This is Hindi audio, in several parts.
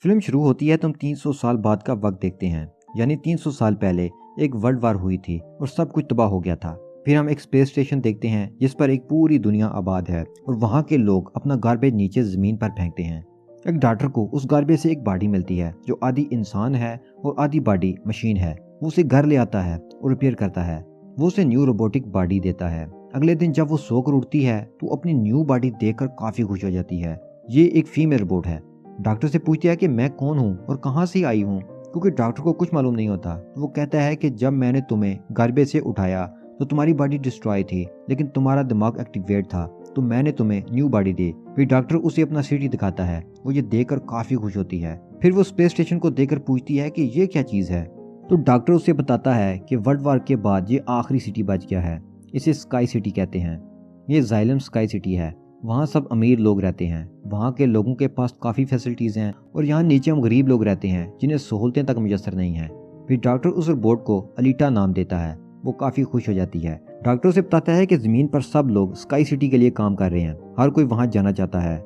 फिल्म शुरू होती है तो हम 300 साल बाद का वक्त देखते हैं। यानी 300 साल पहले एक वर्ल्ड वार हुई थी और सब कुछ तबाह हो गया था। फिर हम एक स्पेस स्टेशन देखते हैं जिस पर एक पूरी दुनिया आबाद है और वहाँ के लोग अपना गार्बेज नीचे ज़मीन पर फेंकते हैं। एक डॉक्टर को उस गार्बेज से एक बॉडी मिलती है जो आधी इंसान है और आधी बॉडी मशीन है। वो उसे घर ले आता है और रिपेयर करता है। वो उसे न्यू रोबोटिक बॉडी देता है। अगले दिन जब वो सोकर उठती है तो अपनी न्यू बॉडी देखकर काफ़ी खुश हो जाती है। ये एक फीमेल रोबोट है। डॉक्टर से पूछती है कि मैं कौन हूँ और कहाँ से आई हूँ, क्योंकि डॉक्टर को कुछ मालूम नहीं होता। तो वो कहता है कि जब मैंने तुम्हें गार्बेज से उठाया तो तुम्हारी बॉडी डिस्ट्रॉय थी, लेकिन तुम्हारा दिमाग एक्टिवेट था, तो मैंने तुम्हें न्यू बॉडी दी। फिर डॉक्टर उसे अपना सिटी दिखाता है। वो ये देखकर काफ़ी खुश होती है। फिर वो स्पेस स्टेशन को देखकर पूछती है कि ये क्या चीज़ है। तो डॉक्टर उसे बताता है कि वर्ल्ड वार के बाद ये आखिरी सिटी बच गया है। इसे स्काई सिटी कहते हैं। ये जाइलम स्काई सिटी है। वहाँ सब अमीर लोग रहते हैं। वहाँ के लोगों के पास काफ़ी फैसिलिटीज़ हैं और यहाँ नीचे हम गरीब लोग रहते हैं जिन्हें सहूलतें तक मुयसर नहीं हैं। फिर डॉक्टर उस रोबोट को अलीटा नाम देता है। वो काफ़ी खुश हो जाती है। डॉक्टर उसे बताता है कि ज़मीन पर सब लोग स्काई सिटी के लिए काम कर रहे हैं। हर कोई वहाँ जाना चाहता है।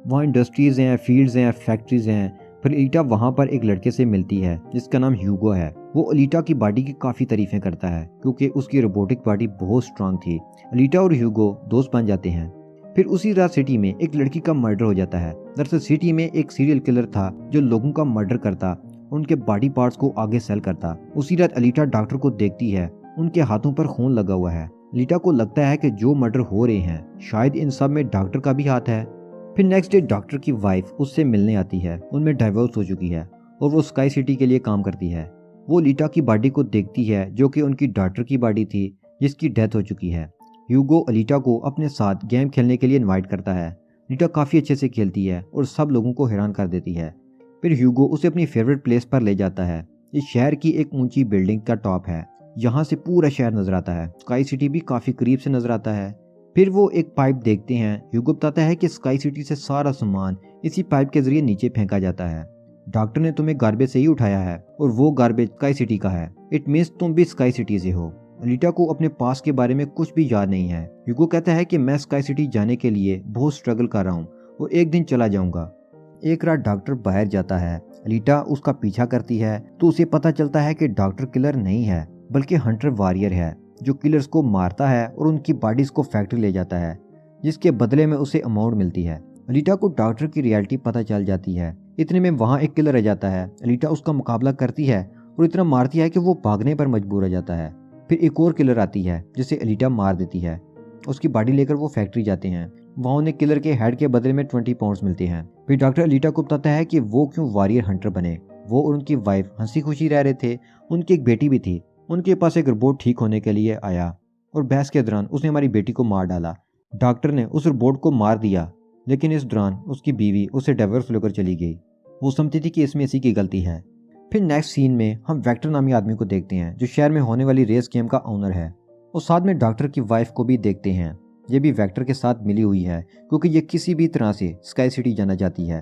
वहाँ इंडस्ट्रीज़ हैं, फील्ड्स हैं, फैक्ट्रीज़ हैं। फिर अलीटा वहाँ पर एक लड़के से मिलती है जिसका नाम ह्यूगो है। वो अलीटा की बॉडी की काफ़ी तारीफ़ें करता है क्योंकि उसकी रोबोटिक बॉडी बहुत स्ट्रांग थी। अलीटा और ह्यूगो दोस्त बन जाते हैं। फिर उसी रात सिटी में एक लड़की का मर्डर हो जाता है। दरअसल सिटी में एक सीरियल किलर था जो लोगों का मर्डर करता और उनके बॉडी पार्ट्स को आगे सेल करता। उसी रात अलीटा डॉक्टर को देखती है। उनके हाथों पर खून लगा हुआ है। अलीटा को लगता है कि जो मर्डर हो रहे हैं शायद इन सब में डॉक्टर का भी हाथ है। फिर नेक्स्ट डे डॉक्टर की वाइफ उससे मिलने आती है। उनमें डाइवोर्स हो चुकी है और वो स्काई सिटी के लिए काम करती है। वो अलीटा की बॉडी को देखती है जो कि उनकी डॉक्टर की बॉडी थी जिसकी डेथ हो चुकी है। ह्यूगो अलीटा को अपने साथ गेम खेलने के लिए इनवाइट करता है। अलीटा काफ़ी अच्छे से खेलती है और सब लोगों को हैरान कर देती है। फिर ह्यूगो उसे अपनी फेवरेट प्लेस पर ले जाता है। इस शहर की एक ऊंची बिल्डिंग का टॉप है। यहाँ से पूरा शहर नजर आता है। स्काई सिटी भी काफ़ी करीब से नजर आता है। फिर वो एक पाइप देखते हैं। ह्यूगो बताता है कि स्काई सिटी से सारा सामान इसी पाइप के जरिए नीचे फेंका जाता है। डॉक्टर ने तुम्हें गार्बेज से ही उठाया है और वो गार्बेज स्काई सिटी का है। इट मीन्स तुम भी स्काई सिटी से हो। अलीटा को अपने पास के बारे में कुछ भी याद नहीं है। ह्यूगो कहता है कि मैं स्काई सिटी जाने के लिए बहुत स्ट्रगल कर रहा हूँ और एक दिन चला जाऊंगा। एक रात डॉक्टर बाहर जाता है। अलीटा उसका पीछा करती है तो उसे पता चलता है कि डॉक्टर किलर नहीं है बल्कि हंटर वॉरियर है जो किलर्स को मारता है और उनकी बॉडीज को फैक्ट्री ले जाता है, जिसके बदले में उसे अमाउंट मिलती है। अलीटा को डॉक्टर की रियलिटी पता चल जाती है। इतने में वहाँ एक किलर आ जाता है। अलीटा उसका मुकाबला करती है और इतना मारती है कि वो भागने पर मजबूर हो जाता है। फिर एक और किलर आती है जिसे अलीटा मार देती है। उसकी बॉडी लेकर वो फैक्ट्री जाते हैं। वहाँ उन्हें किलर के हेड के बदले में 20 पाउंड्स मिलते हैं। फिर डॉक्टर अलीटा को बताता है कि वो क्यों वॉरियर हंटर बने। वो और उनकी वाइफ हंसी खुशी रह रहे थे। उनकी एक बेटी भी थी। उनके पास एक रोबोट ठीक होने के लिए आया और बहस के दौरान उसने हमारी बेटी को मार डाला। डॉक्टर ने उस रोबोट को मार दिया, लेकिन इस दौरान उसकी बीवी उसे डाइवोर्स लेकर चली गई। वो समझती थी कि इसमें इसी की गलती है। फिर नेक्स्ट सीन में हम वेक्टर नामी आदमी को देखते हैं जो शहर में होने वाली रेस गेम का ओनर है और साथ में डॉक्टर की वाइफ को भी देखते हैं। ये भी वेक्टर के साथ मिली हुई है क्योंकि ये किसी भी तरह से स्काई सिटी जाना चाहती है।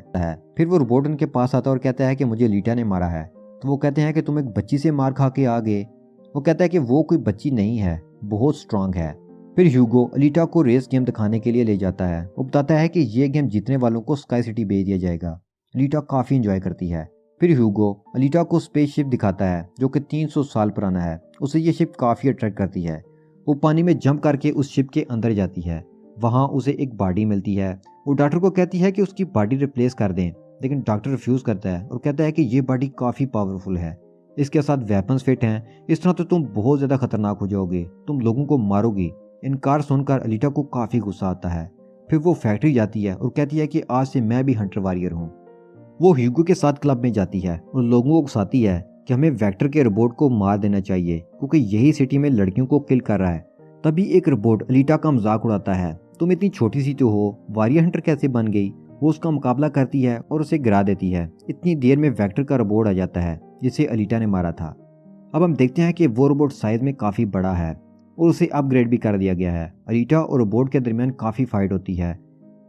फिर वो रोबोट उनके पास आता है और कहता है कि मुझे अलीटा ने मारा है। तो वो कहते हैं कि तुम एक बच्ची से मार खा के आ गए। वो कहता है कि वो कोई बच्ची नहीं है, बहुत स्ट्रांग है। फिर ह्यूगो अलीटा को रेस गेम दिखाने के लिए ले जाता है। वो बताता है कि ये गेम जीतने वालों को स्काई सिटी भेज दिया जाएगा। अलीटा काफ़ी इंजॉय करती है। फिर ह्यूगो अलीटा को स्पेसशिप दिखाता है जो कि 300 साल पुराना है। उसे ये शिप काफ़ी अट्रैक्ट करती है। वो पानी में जंप करके उस शिप के अंदर जाती है। वहाँ उसे एक बॉडी मिलती है। वो डॉक्टर को कहती है कि उसकी बॉडी रिप्लेस कर दें, लेकिन डॉक्टर रिफ्यूज़ करता है और कहता है कि ये बॉडी काफ़ी पावरफुल है, इसके साथ वेपन्स फिट हैं, इस तरह तो तुम बहुत ज़्यादा खतरनाक हो जाओगे, तुम लोगों को मारोगी। इनकार सुनकर अलीटा को काफ़ी गुस्सा आता है। फिर वो फैक्ट्री जाती है और कहती है कि आज से मैं भी हंटर वॉरियर हूँ। वो ह्यूगो के साथ क्लब में जाती है और लोगों को उकसाती है कि हमें वेक्टर के रोबोट को मार देना चाहिए क्योंकि यही सिटी में लड़कियों को किल कर रहा है। तभी एक रोबोट अलीटा का मजाक उड़ाता है, तुम इतनी छोटी सी तो हो, वॉरियर हंटर कैसे बन गई। वो उसका मुकाबला करती है और उसे गिरा देती है। इतनी देर में वेक्टर का रोबोट आ जाता है जिसे अलीटा ने मारा था। अब हम देखते हैं कि वो रोबोट साइज में काफ़ी बड़ा है और उसे अपग्रेड भी कर दिया गया है। अलीटा और रोबोट के दरमियान काफ़ी फाइट होती है।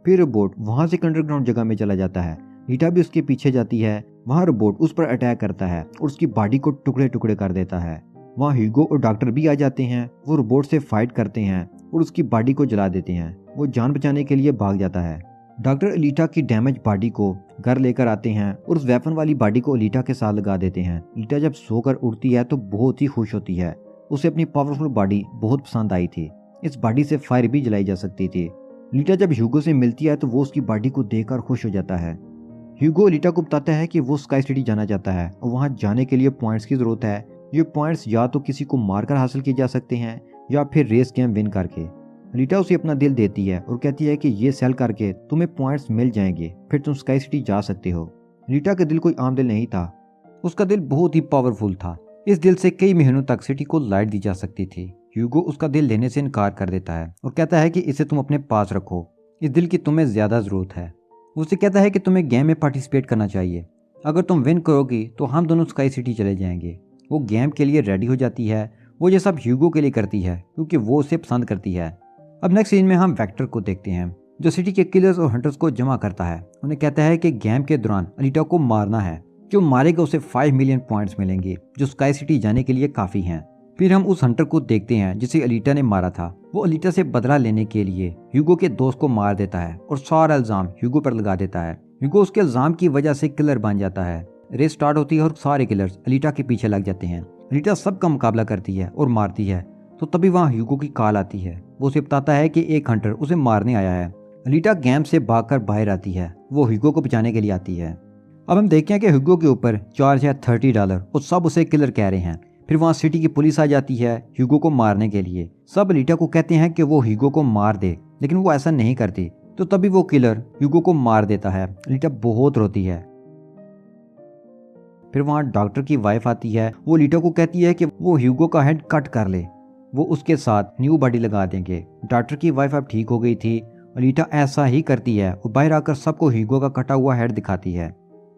फिर रोबोट वहाँ से अंडरग्राउंड जगह में चला जाता है। अलीटा भी उसके पीछे जाती है। वहाँ रोबोट उस पर अटैक करता है और उसकी बॉडी को टुकड़े टुकड़े कर देता है। वहाँ ह्यूगो और डॉक्टर भी आ जाते हैं। वो रोबोट से फाइट करते हैं और उसकी बॉडी को जला देते हैं। वो जान बचाने के लिए भाग जाता है। डॉक्टर अलीटा की डैमेज बॉडी को घर लेकर आते हैं और उस वेपन वाली बॉडी को अलीटा के साथ लगा देते हैं। अलीटा जब सोकर उठती है तो बहुत ही खुश होती है। उसे अपनी पावरफुल बॉडी बहुत पसंद आई थी। इस बॉडी से फायर भी जलाई जा सकती थी। अलीटा जब ह्यूगो से मिलती है तो वो उसकी बॉडी को देखकर खुश हो जाता है। ह्यूगो अलीटा को बताता है कि वो स्काई सिटी जाना चाहता है और वहाँ जाने के लिए पॉइंट्स की जरूरत है। ये पॉइंट्स या तो किसी को मारकर हासिल किए जा सकते हैं या फिर रेस गेम विन करके। अलीटा उसे अपना दिल देती है और कहती है कि ये सेल करके तुम्हें पॉइंट्स मिल जाएंगे, फिर तुम स्काई सिटी जा सकते हो। अलीटा का दिल कोई आम दिल नहीं था, उसका दिल बहुत ही पावरफुल था। इस दिल से कई महीनों तक सिटी को लाइट दी जा सकती थी। ह्यूगो उसका दिल लेने से इनकार कर देता है और कहता है कि इसे तुम अपने पास रखो, इस दिल की तुम्हें ज्यादा जरूरत है। उसे कहता है कि तुम्हें गेम में पार्टिसिपेट करना चाहिए, अगर तुम विन करोगी तो हम दोनों स्काई सिटी चले जाएंगे। वो गेम के लिए रेडी हो जाती है। वो ये सब ह्यूगो के लिए करती है क्योंकि वो उसे पसंद करती है। अब नेक्स्ट सीन में हम वेक्टर को देखते हैं जो सिटी के किलर्स और हंटर्स को जमा करता है। उन्हें कहता है कि गेम के दौरान अलीटा को मारना है, जो मारेगा उसे 5 मिलियन पॉइंट्स मिलेंगे जो स्काई सिटी जाने के लिए काफी हैं। फिर हम उस हंटर को देखते हैं जिसे अलीटा ने मारा था। वो अलीटा से बदला लेने के लिए ह्यूगो के दोस्त को मार देता है और सारा इल्जाम ह्यूगो पर लगा देता है। ह्यूगो उसके इल्जाम की वजह से किलर बन जाता है। रेस स्टार्ट होती है और सारे किलर्स अलीटा के पीछे लग जाते हैं। अलीटा सबका मुकाबला करती है और मारती है, तो तभी वहाँ ह्यूगो की कॉल आती है। वो उसे बताता है कि एक हंटर उसे मारने आया है। अलीटा गेम से भागकर बाहर आती है। वो ह्यूगो को बचाने के लिए आती है। अब हम देखते हैं कि ह्यूगो के ऊपर चार्ज है $30 और सब उसे किलर कह रहे हैं। फिर वहाँ सिटी की पुलिस आ जाती है ह्यूगो को मारने के लिए। सब अलीटा को कहते हैं कि वो ह्यूगो को मार दे, लेकिन वो ऐसा नहीं करती। तो तभी वो किलर ह्यूगो को मार देता है। अलीटा बहुत रोती है। फिर वहाँ डॉक्टर की वाइफ आती है। वो अलीटा को कहती है कि वो ह्यूगो का हेड कट कर ले, वो उसके साथ न्यू बॉडी लगा देंगे। डॉक्टर की वाइफ अब ठीक हो गई थी। अलीटा ऐसा ही करती है और बाहर आकर सबको ह्यूगो का कटा हुआ हेड दिखाती है।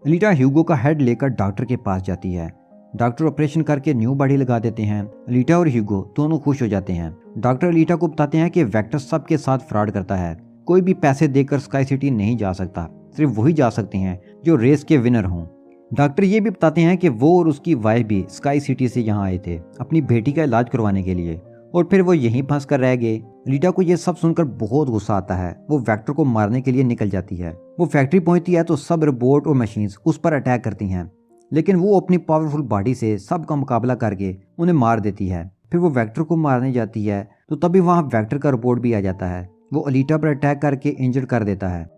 अलीटा ह्यूगो का हेड लेकर डॉक्टर के पास जाती है। डॉक्टर ऑपरेशन करके न्यू बॉडी लगा देते हैं। अलीटा और ह्यूगो दोनों खुश हो जाते हैं। डॉक्टर अलीटा को बताते हैं कि वेक्टर सबके साथ फ्रॉड करता है, कोई भी पैसे देकर स्काई सिटी नहीं जा सकता, सिर्फ वही जा सकते हैं जो रेस के विनर हों। डॉक्टर ये भी बताते हैं कि वो और उसकी वाइफ भी स्काई सिटी से यहाँ आए थे अपनी बेटी का इलाज करवाने के लिए, और फिर वो यहीं फंस कर रह गए। अलीटा को ये सब सुनकर बहुत गुस्सा आता है। वो वेक्टर को मारने के लिए निकल जाती है। वो फैक्ट्री पहुंचती है तो सब रोबोट और मशीन्स उस पर अटैक करती हैं, लेकिन वो अपनी पावरफुल बॉडी से सबका मुकाबला करके उन्हें मार देती है। फिर वो वेक्टर को मारने जाती है तो तभी वहाँ वेक्टर का रोबोट भी आ जाता है। वो अलीटा पर अटैक करके इंजर्ड कर देता है।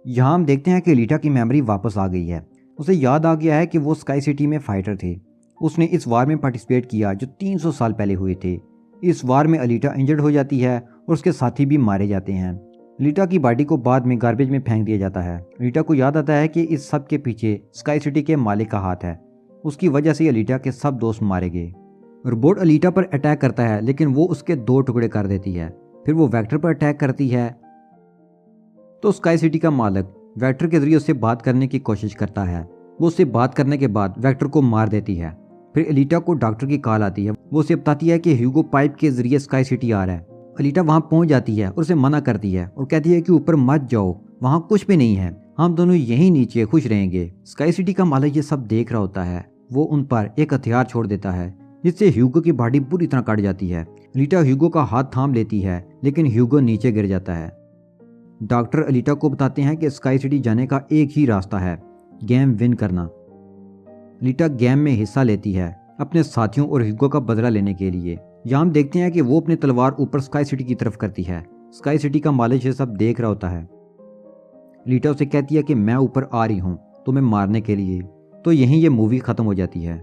यहाँ हम देखते हैं कि अलीटा की मेमोरी वापस आ गई है। उसे याद आ गया है कि वो स्काई सिटी में फाइटर थे। उसने इस वार में पार्टिसिपेट किया जो 300 साल पहले हुए थे। इस वार में अलीटा इंजर्ड हो जाती है और उसके साथी भी मारे जाते हैं। अलीटा की बॉडी को बाद में गार्बेज में फेंक दिया जाता है। अलीटा को याद आता है कि इस सब के पीछे स्काई सिटी के मालिक का हाथ है। उसकी वजह से अलीटा के सब दोस्त मारे गए। रोबोट अलीटा पर अटैक करता है लेकिन वो उसके 2 टुकड़े कर देती है। फिर वो वेक्टर पर अटैक करती है तो स्काई सिटी का मालिक वेक्टर के जरिए उससे बात करने की कोशिश करता है। वो उससे बात करने के बाद वेक्टर को मार देती है। फिर अलीटा को डॉक्टर की कॉल आती है। वो उसे बताती है कि ह्यूगो पाइप के जरिए स्काई सिटी आ रहा है। अलीटा वहां पहुंच जाती है और उसे मना करती है और कहती है कि ऊपर मत जाओ, वहां कुछ भी नहीं है, हम दोनों यहीं नीचे खुश रहेंगे। स्काई सिटी का मालिक ये सब देख रहा होता है। वो उन पर एक हथियार छोड़ देता है जिससे ह्यूगो की बॉडी पूरी तरह कट जाती है। अलीटा ह्यूगो का हाथ थाम लेती है लेकिन ह्यूगो नीचे गिर जाता है। डॉक्टर अलीटा को बताते हैं कि स्काई सिटी जाने का एक ही रास्ता है, गेम विन करना। अलीटा गेम में हिस्सा लेती है अपने साथियों और ह्यूगो का बदला लेने के लिए। यहाँ हम देखते हैं कि वो अपनी तलवार ऊपर स्काई सिटी की तरफ करती है। स्काई सिटी का मालिक ये सब देख रहा होता है। अलीटा उसे कहती है कि मैं ऊपर आ रही हूँ तुम्हें मारने के लिए। तो यहीं ये मूवी खत्म हो जाती है।